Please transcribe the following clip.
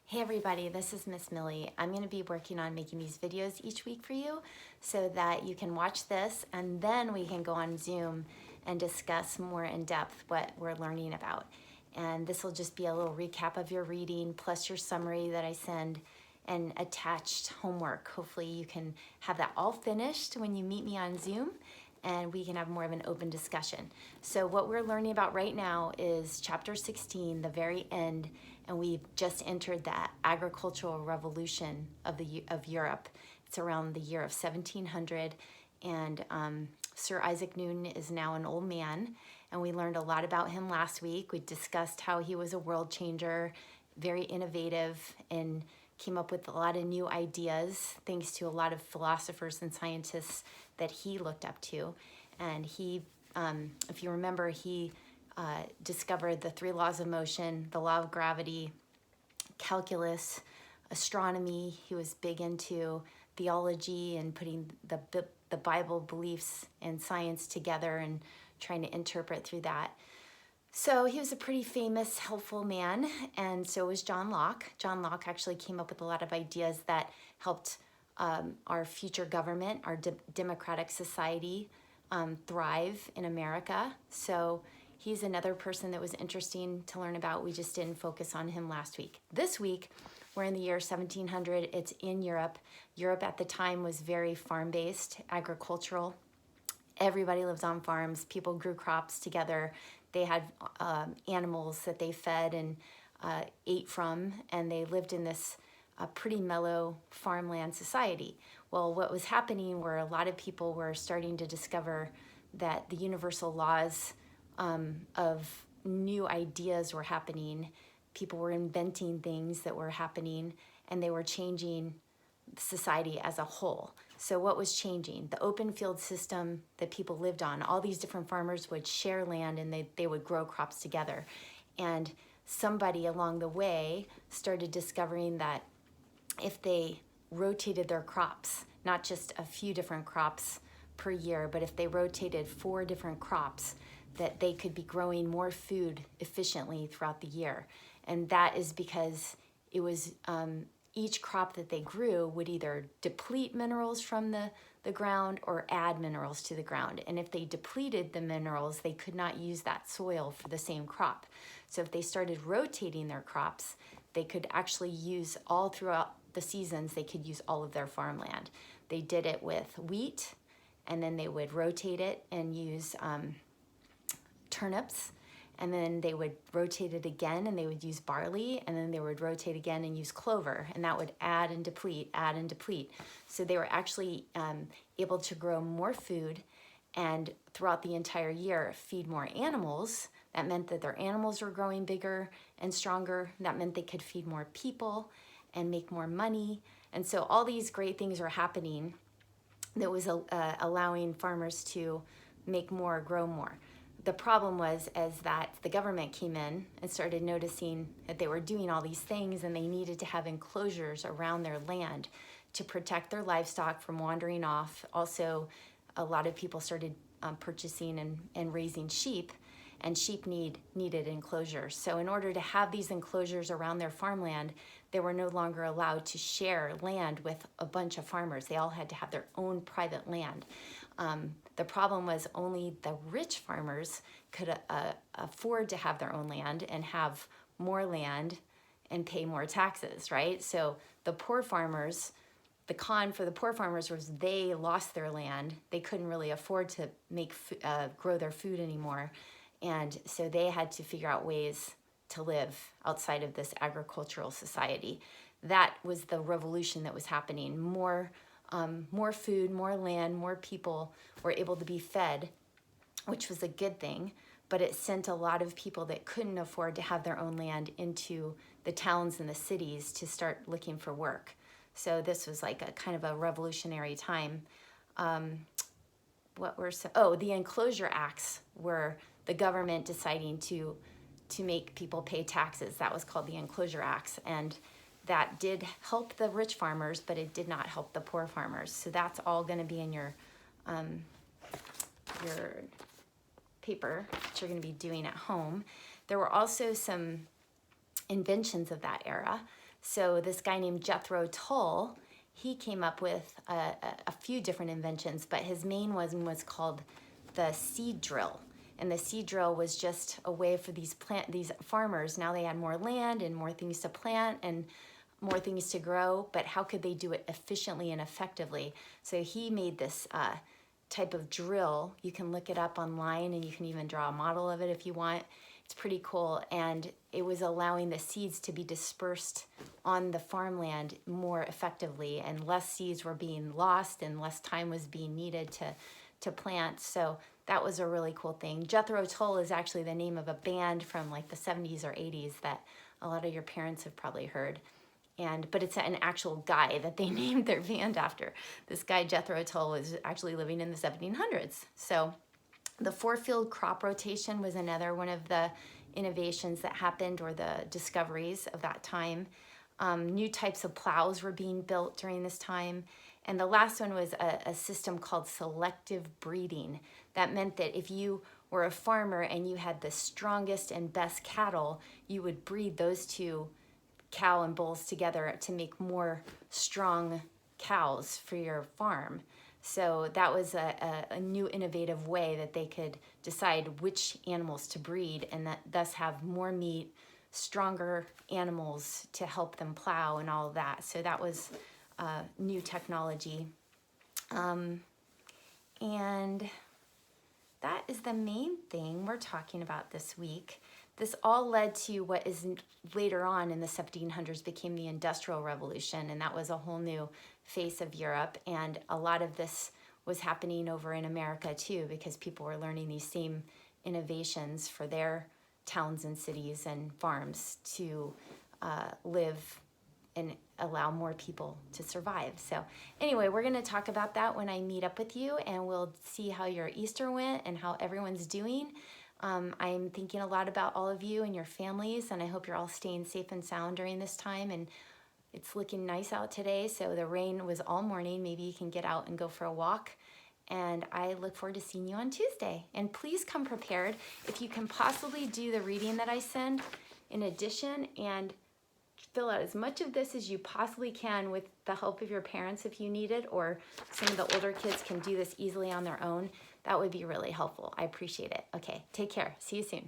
Hey everybody, this is Miss Millie. I'm going to be working on making these videos each week for you so that you can watch this and then we can go on Zoom and discuss more in depth what we're learning about. And this will just be a little recap of your reading plus your summary that I send and attached homework. Hopefully you can have that all finished when you meet me on Zoom and we can have more of an open discussion. So what we're learning about right now is chapter 16, the very end, and we've just entered that agricultural revolution of Europe. It's around the year of 1700, and Sir Isaac Newton is now an old man, and we learned a lot about him last week. We discussed how he was a world changer, very innovative, and came up with a lot of new ideas thanks to a lot of philosophers and scientists that he looked up to. And he, if you remember, he discovered the 3 laws of motion, the law of gravity, calculus, astronomy. He was big into theology and putting the Bible beliefs and science together and trying to interpret through that. So he was a pretty famous, helpful man, and so was John Locke. John Locke actually came up with a lot of ideas that helped our future government, our democratic society, thrive in America. So he's another person that was interesting to learn about. We just didn't focus on him last week. This week, we're in the year 1700. It's in Europe. Europe at the time was very farm-based, agricultural. Everybody lives on farms. People grew crops together. They had animals that they fed and ate from, and they lived in this pretty mellow farmland society. Well, what was happening were a lot of people were starting to discover that the universal laws of new ideas were happening. People were inventing things that were happening, and they were changing society as a whole. So what was changing? The open field system that people lived on. All these different farmers would share land and they would grow crops together. And somebody along the way started discovering that if they rotated their crops, not just a few different crops per year, but if they rotated 4 different crops, that they could be growing more food efficiently throughout the year. And that is because it was each crop that they grew would either deplete minerals from the ground or add minerals to the ground. And if they depleted the minerals, they could not use that soil for the same crop. So if they started rotating their crops, they could actually use all throughout the seasons, they could use all of their farmland. They did it with wheat, and then they would rotate it and use turnips, and then they would rotate it again and they would use barley, and then they would rotate again and use clover, and that would add and deplete, add and deplete. So they were actually able to grow more food and throughout the entire year feed more animals. That meant that their animals were growing bigger and stronger. That meant they could feed more people and make more money. And so all these great things were happening that was allowing farmers to make more, grow more. The problem was as that the government came in and started noticing that they were doing all these things and they needed to have enclosures around their land to protect their livestock from wandering off. Also, a lot of people started purchasing and raising sheep, and sheep needed enclosures. So in order to have these enclosures around their farmland, they were no longer allowed to share land with a bunch of farmers. They all had to have their own private land. The problem was only the rich farmers could afford to have their own land and have more land and pay more taxes, right? So the poor farmers, the con for the poor farmers was they lost their land. They couldn't really afford to grow their food anymore. And so they had to figure out ways to live outside of this agricultural society. That was the revolution that was happening. More food, more land, more people were able to be fed, which was a good thing, but it sent a lot of people that couldn't afford to have their own land into the towns and the cities to start looking for work. So this was like a kind of a revolutionary time. The enclosure acts were the government deciding to make people pay taxes. That was called the enclosure acts, and that did help the rich farmers, but it did not help the poor farmers. So that's all going to be in your paper that you're going to be doing at home. There were also some inventions of that era. So this guy named Jethro Tull, he came up with a few different inventions, but his main one was called the seed drill. And the seed drill was just a way for these farmers, now they had more land and more things to plant and more things to grow, but how could they do it efficiently and effectively? So he made this type of drill. You can look it up online and you can even draw a model of it if you want. It's pretty cool, and it was allowing the seeds to be dispersed on the farmland more effectively, and less seeds were being lost and less time was being needed to plant. So that was a really cool thing. Jethro Tull is actually the name of a band from like the 70s or 80s that a lot of your parents have probably heard. But it's an actual guy that they named their band after. This guy, Jethro Tull, was actually living in the 1700s. So the 4-field crop rotation was another one of the innovations that happened, or the discoveries of that time. New types of plows were being built during this time. And the last one was a system called selective breeding. That meant that if you were a farmer and you had the strongest and best cattle, you would breed those two cow and bulls together to make more strong cows for your farm. So that was a new innovative way that they could decide which animals to breed, and that thus have more meat, stronger animals to help them plow and all of that. So that was new technology. And that is the main thing we're talking about this week. This all led to what is later on in the 1700s became the Industrial Revolution, and that was a whole new face of Europe. And a lot of this was happening over in America too, because people were learning these same innovations for their towns and cities and farms to live and allow more people to survive. So anyway, we're going to talk about that when I meet up with you, and we'll see how your Easter went and how everyone's doing. I'm thinking a lot about all of you and your families, and I hope you're all staying safe and sound during this time. And it's looking nice out today, so the rain was all morning. Maybe you can get out and go for a walk. And I look forward to seeing you on Tuesday. And please come prepared. If you can possibly do the reading that I send in addition, and fill out as much of this as you possibly can with the help of your parents if you need it, or some of the older kids can do this easily on their own. That would be really helpful. I appreciate it. Okay, take care. See you soon.